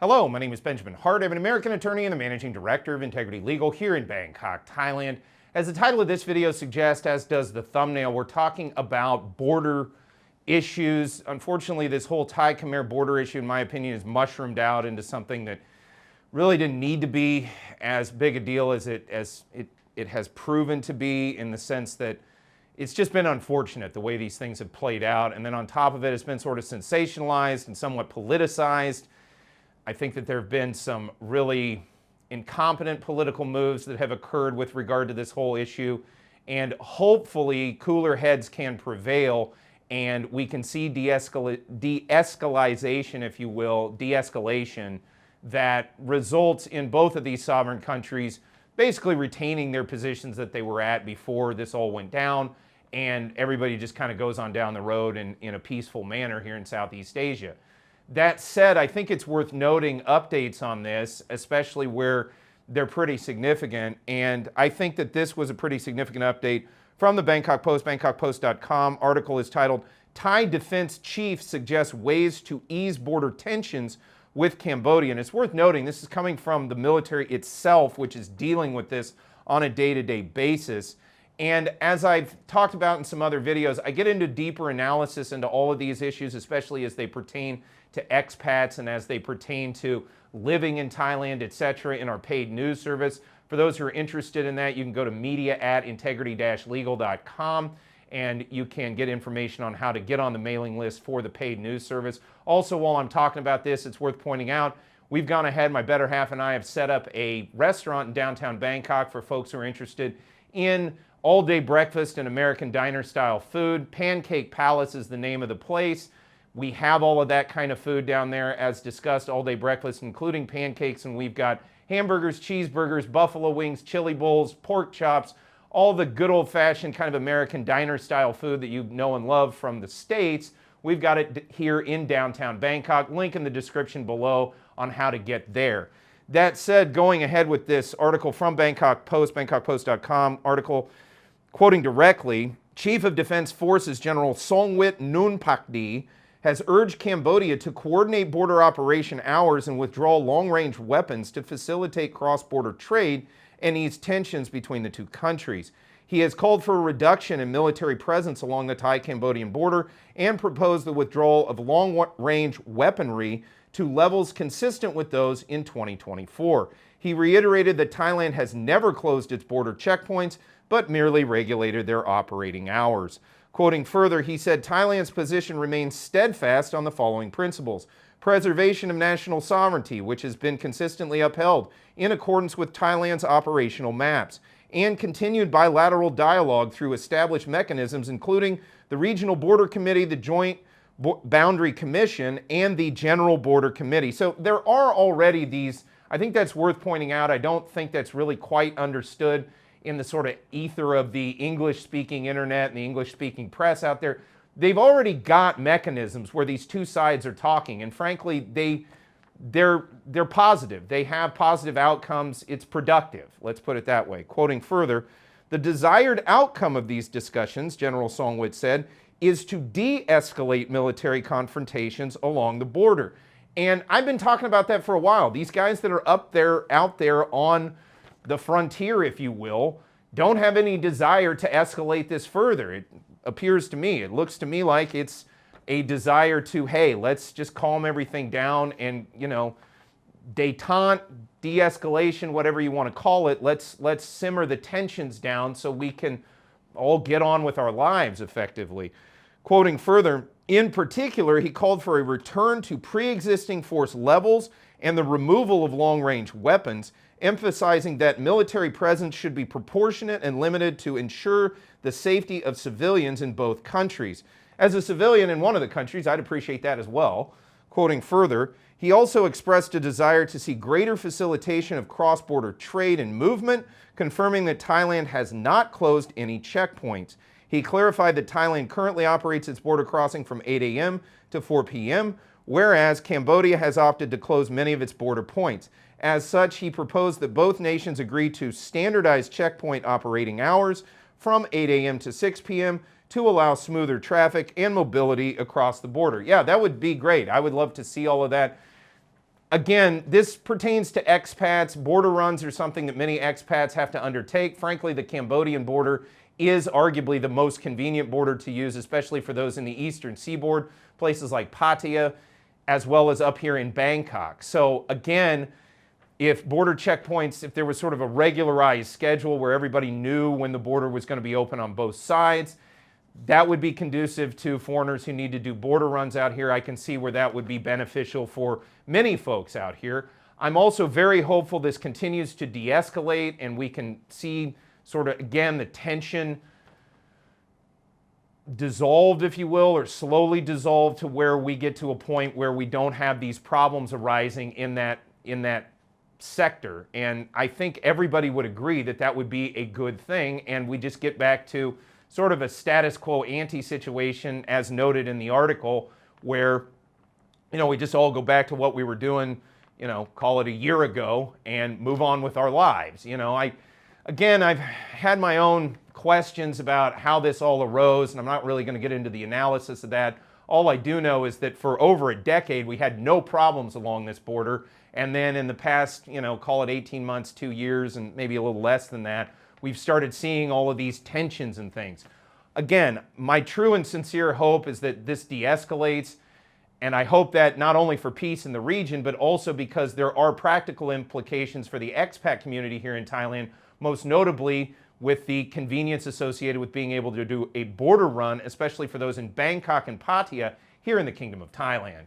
Hello, my name is Benjamin Hart. I'm an American attorney and the managing director of Integrity Legal here in Bangkok, Thailand. As the title of this video suggests, as does the thumbnail, we're talking about border issues. Unfortunately, this whole Thai-Khmer border issue, in my opinion, is mushroomed out into something that really didn't need to be as big a deal as it has proven to be, in the sense that it's just been unfortunate the way these things have played out. And then on top of it, it's been sort of sensationalized and somewhat politicized. I think that there have been some really incompetent political moves that have occurred with regard to this whole issue, and hopefully cooler heads can prevail and we can see de-escalation, if you will, de-escalation that results in both of these sovereign countries basically retaining their positions that they were at before this all went down, and everybody just kind of goes on down the road in a peaceful manner here in Southeast Asia. That said, I think it's worth noting updates on this, especially where they're pretty significant. And I think that this was a pretty significant update from the Bangkok Post. BangkokPost.com article is titled, "Thai Defense Chief Suggests Ways to Ease Border Tensions with Cambodia." And it's worth noting this is coming from the military itself, which is dealing with this on a day-to-day basis. And as I've talked about in some other videos, I get into deeper analysis into all of these issues, especially as they pertain to expats and as they pertain to living in Thailand, etc., in our paid news service. For those who are interested in that, you can go to media@integrity-legal.com and you can get information on how to get on the mailing list for the paid news service. Also, while I'm talking about this, it's worth pointing out, we've gone ahead, my better half and I have set up a restaurant in downtown Bangkok for folks who are interested in all-day breakfast and American diner-style food. Pancake Palace is the name of the place. We have all of that kind of food down there, as discussed, all-day breakfast, including pancakes, and we've got hamburgers, cheeseburgers, buffalo wings, chili bowls, pork chops, all the good old-fashioned kind of American diner-style food that you know and love from the States. We've got it here in downtown Bangkok. Link in the description below on how to get there. That said, going ahead with this article from Bangkok Post, BangkokPost.com article, quoting directly, Chief of Defense Forces General Songwit Noonpakdi has urged Cambodia to coordinate border operation hours and withdraw long-range weapons to facilitate cross-border trade and ease tensions between the two countries. He has called for a reduction in military presence along the Thai-Cambodian border and proposed the withdrawal of long-range weaponry to levels consistent with those in 2024. He reiterated that Thailand has never closed its border checkpoints, but merely regulated their operating hours. Quoting further, he said Thailand's position remains steadfast on the following principles: preservation of national sovereignty, which has been consistently upheld in accordance with Thailand's operational maps, and continued bilateral dialogue through established mechanisms, including the Regional Border Committee, the Joint Boundary Commission, and the General Border Committee. So there are already these, I think that's worth pointing out. I don't think that's really quite understood in the sort of ether of the English-speaking internet and the English-speaking press out there. They've already got mechanisms where these two sides are talking, and frankly, they're positive. They have positive outcomes. It's productive, let's put it that way. Quoting further, the desired outcome of these discussions, General Songwit said, is to de-escalate military confrontations along the border. And I've been talking about that for a while. These guys that are out there on the frontier, if you will, don't have any desire to escalate this further. It appears to me, it looks to me like it's a desire to, hey, let's just calm everything down and, you know, détente, de-escalation, whatever you want to call it, let's simmer the tensions down so we can all get on with our lives effectively. Quoting further, in particular, he called for a return to pre-existing force levels and the removal of long-range weapons, emphasizing that military presence should be proportionate and limited to ensure the safety of civilians in both countries. As a civilian in one of the countries, I'd appreciate that as well. Quoting further, he also expressed a desire to see greater facilitation of cross-border trade and movement, confirming that Thailand has not closed any checkpoints. He clarified that Thailand currently operates its border crossing from 8 a.m. to 4 p.m., whereas Cambodia has opted to close many of its border points. As such, he proposed that both nations agree to standardize checkpoint operating hours from 8 a.m. to 6 p.m. to allow smoother traffic and mobility across the border. Yeah, that would be great. I would love to see all of that. again, this pertains to expats. Border runs are something that many expats have to undertake. Frankly, the Cambodian border is arguably the most convenient border to use, especially for those in the eastern seaboard, places like Pattaya, as well as up here in Bangkok. So again, if border checkpoints, if there was sort of a regularized schedule where everybody knew when the border was going to be open on both sides, that would be conducive to foreigners who need to do border runs out here. I can see where that would be beneficial for many folks out here. I'm also very hopeful this continues to de-escalate and we can see sort of, again, the tension dissolved, if you will, or slowly dissolved to where we get to a point where we don't have these problems arising in that sector. And I think everybody would agree that that would be a good thing, and we just get back to sort of a status quo ante situation as noted in the article where, you know, we just all go back to what we were doing, you know, call it a year ago and move on with our lives. You know, I've had my own questions about how this all arose, and I'm not really going to get into the analysis of that. All I do know is that for over a decade, we had no problems along this border. And then in the past, you know, call it 18 months, 2 years, and maybe a little less than that, we've started seeing all of these tensions and things. Again, my true and sincere hope is that this de-escalates, and I hope that not only for peace in the region, but also because there are practical implications for the expat community here in Thailand, most notably with the convenience associated with being able to do a border run, especially for those in Bangkok and Pattaya here in the Kingdom of Thailand.